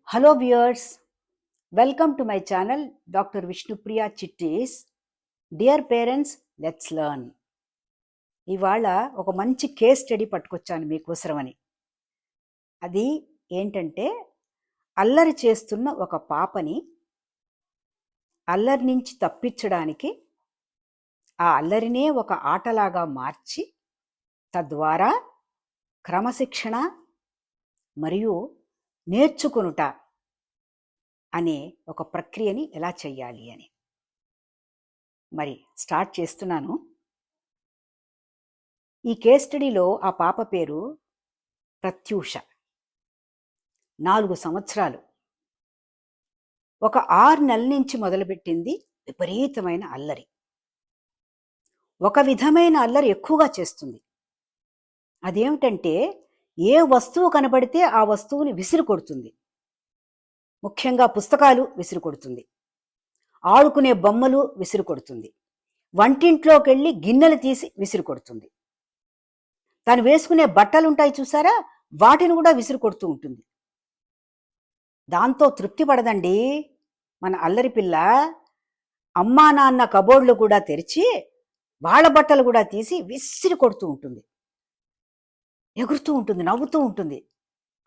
Hello viewers, welcome to my channel Dr. Vishnupriya Chittis. Dear parents, let's learn. ఇవాళ ఒక మంచి case study పట్టుకొచ్చాను మీకోసమని. అది ఏంటంటే అల్లరి చేస్తున్న ఒక పాపని అల్లరి నుంచి తప్పించడానికి ఆ అల్లరినే ఒక ఆటలాగా మార్చి తద్వారా క్రమశిక్షణ మరియు నేర్చుకొనుట అనే ఒక ప్రక్రియని ఎలా చెయ్యాలి అని మరి స్టార్ట్ చేస్తున్నాను. ఈ కేస్ స్టడీలో ఆ పాప పేరు ప్రత్యూష. 4 సంవత్సరాలు. ఒక 6 నెలల నుంచి మొదలుపెట్టింది విపరీతమైన అల్లరి. ఒక విధమైన అల్లరి ఎక్కువగా చేస్తుంది. అదేమిటంటే ఏ వస్తువు కనబడితే ఆ వస్తువుని విసిరి కొడుతుంది. ముఖ్యంగా పుస్తకాలు విసిరి కొడుతుంది, ఆడుకునే బొమ్మలు విసిరి కొడుతుంది, వంటింట్లోకి వెళ్ళి గిన్నెలు తీసి విసిరి కొడుతుంది, తను వేసుకునే బట్టలుంటాయి చూసారా, వాటిని కూడా విసిరి కొడుతూ ఉంటుంది. దాంతో తృప్తి పడదండి మన అల్లరి పిల్ల. అమ్మా నాన్న కబోర్డులు కూడా తెరిచి వాళ్ళ బట్టలు కూడా తీసి విసిరి కొడుతూ ఉంటుంది, ఎగురుతూ ఉంటుంది, నవ్వుతూ ఉంటుంది,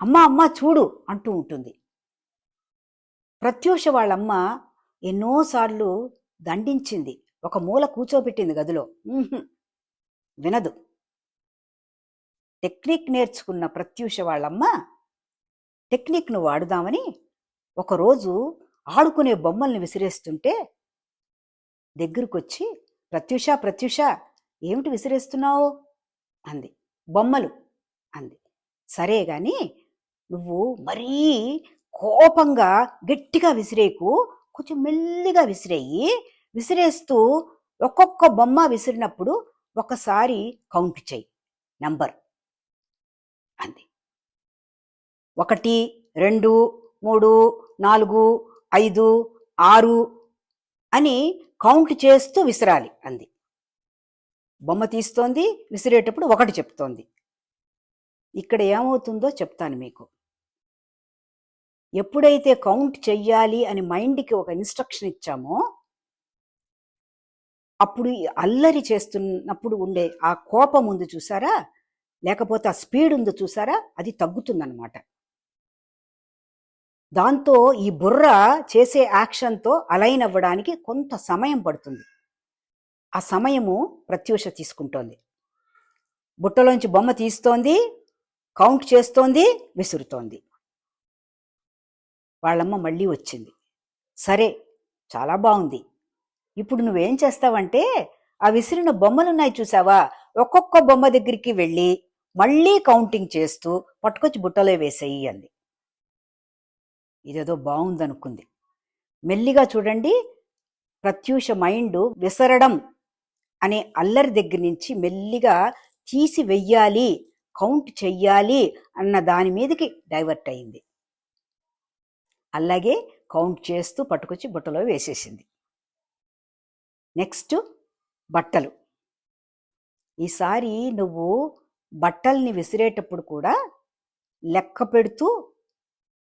అమ్మా అమ్మా చూడు అంటూ ఉంటుంది. ప్రత్యూష వాళ్ళమ్మ ఎన్నోసార్లు దండించింది, ఒక మూల కూర్చోబెట్టింది గదిలో. వినదు. టెక్నిక్ నేర్చుకున్న ప్రత్యూష వాళ్ళమ్మ టెక్నిక్ను వాడుదామని ఒకరోజు ఆడుకునే బొమ్మల్ని విసిరేస్తుంటే దగ్గరకొచ్చి, ప్రత్యూష ప్రత్యూష ఏమిటి విసిరేస్తున్నావు అంది. బొమ్మలు అంది. సరే గాని నువ్వు మరీ కోపంగా గట్టిగా విసిరేకు, కొంచెం మెల్లిగా విసిరేయి. విసిరేస్తూ ఒక్కొక్క బొమ్మ విసిరినప్పుడు ఒకసారి కౌంట్ చెయ్యి, నంబర్ అంది. 1 2 3 4 5 6 అని కౌంట్ చేస్తూ విసిరాలి అంది. బొమ్మ తీస్తోంది, విసిరేటప్పుడు 1 చెప్తోంది. ఇక్కడ ఏమవుతుందో చెప్తాను మీకు. ఎప్పుడైతే కౌంట్ చెయ్యాలి అని మైండ్కి ఒక ఇన్స్ట్రక్షన్ ఇచ్చామో అప్పుడు అల్లరి చేస్తున్నప్పుడు ఉండే ఆ కోపం ఉంది చూసారా, లేకపోతే ఆ స్పీడ్ ఉంది చూసారా, అది తగ్గుతుందన్నమాట. దాంతో ఈ బుర్ర చేసే యాక్షన్తో అలైన్ అవ్వడానికి కొంత సమయం పడుతుంది. ఆ సమయము ప్రత్యూష తీసుకుంటోంది. బుట్టలోంచి బొమ్మ తీస్తోంది, కౌంట్ చేస్తోంది, విసురుతోంది. వాళ్ళమ్మ మళ్ళీ వచ్చింది. సరే, చాలా బాగుంది. ఇప్పుడు నువ్వేం చేస్తావంటే ఆ విసిరిన బొమ్మలున్నాయి చూసావా, ఒక్కొక్క బొమ్మ దగ్గరికి వెళ్ళి మళ్ళీ కౌంటింగ్ చేస్తూ పట్టుకొచ్చి బుట్టలో వేసేయి అంది. ఇదేదో బాగుందనుకుంది. మెల్లిగా చూడండి, ప్రత్యూష మైండ్ విసరడం అనే అల్లరి దగ్గర నుంచి మెల్లిగా తీసి వెయ్యాలి, కౌంట్ చెయ్యాలి అన్న దాని మీదకి డైవర్ట్ అయింది. అలాగే కౌంట్ చేస్తూ పట్టుకొచ్చి బుట్టలో వేసేసింది. నెక్స్ట్ బట్టలు. ఈసారి నువ్వు బట్టల్ని విసిరేటప్పుడు కూడా లెక్క పెడుతూ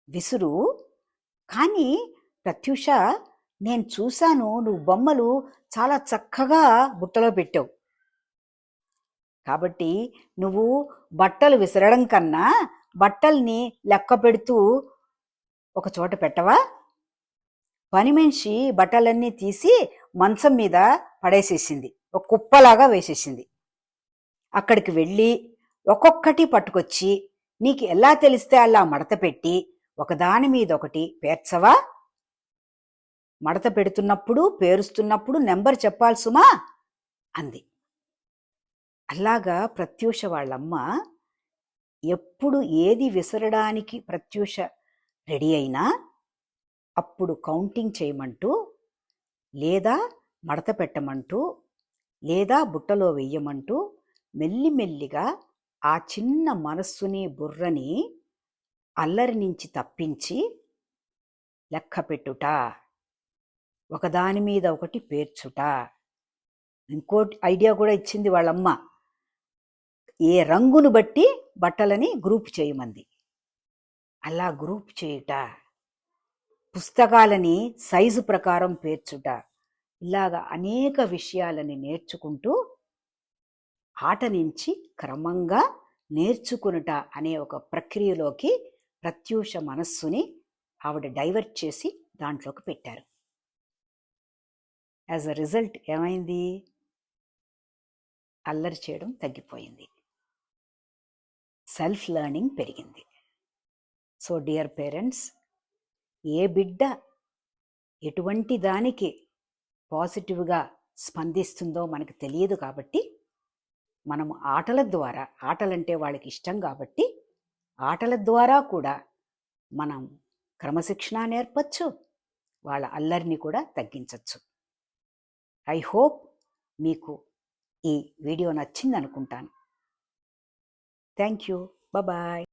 విసురు. కానీ ప్రత్యూష, నేను చూశాను నువ్వు బొమ్మలు చాలా చక్కగా బుట్టలో పెట్టావు. కాబట్టి నువ్వు బట్టలు విసరడం కన్నా బట్టల్ని లెక్క పెడుతూ ఒక చోట పెట్టవా? పని మనిషి బట్టలన్నీ తీసి మంచం మీద పడేసేసింది, ఒక కుప్పలాగా వేసేసింది. అక్కడికి వెళ్ళి ఒక్కొక్కటి పట్టుకొచ్చి నీకు ఎలా తెలిస్తే అలా మడత పెట్టి ఒకదాని మీద ఒకటి పేర్చవా? మడత పెడుతున్నప్పుడు పేరుస్తున్నప్పుడు నెంబర్ చెప్పాలి సుమా అంది. అలాగా ప్రత్యూష వాళ్ళమ్మ ఎప్పుడు ఏది విసరడానికి ప్రత్యూష రెడీ అయినా అప్పుడు కౌంటింగ్ చేయమంటూ, లేదా మడత పెట్టమంటూ, లేదా బుట్టలో వెయ్యమంటూ మెల్లిమెల్లిగా ఆ చిన్న మనస్సుని బుర్రని అల్లరి నుంచి తప్పించి లెక్క పెట్టుట, ఒకదాని మీద ఒకటి పేర్చుట. ఇంకోటి ఐడియా కూడా ఇచ్చింది వాళ్ళమ్మ. ఏ రంగును బట్టి బట్టలని గ్రూప్ చేయమంది. అలా గ్రూప్ చేయుట, పుస్తకాలని సైజు ప్రకారం పేర్చుట, ఇలాగా అనేక విషయాలని నేర్చుకుంటూ ఆట నుంచి క్రమంగా నేర్చుకునుట అనే ఒక ప్రక్రియలోకి ప్రత్యూష మనస్సుని ఆవిడ డైవర్ట్ చేసి దాంట్లోకి పెట్టారు. యాజ్ అ రిజల్ట్ ఏమైంది? అల్లరి చేయడం తగ్గిపోయింది, సెల్ఫ్ లెర్నింగ్ పెరిగింది. సో డియర్ పేరెంట్స్, ఏ బిడ్డ ఎటువంటి దానికి పాజిటివ్గా స్పందిస్తుందో మనకు తెలియదు కాబట్టి మనము ఆటల ద్వారా, ఆటలంటే వాళ్ళకి ఇష్టం కాబట్టి ఆటల ద్వారా కూడా మనం క్రమశిక్షణ నేర్పచ్చు, వాళ్ళ అల్లరిని కూడా తగ్గించవచ్చు. ఐ హోప్ మీకు ఈ వీడియో నచ్చింది అనుకుంటాను. Thank you. బాయ్.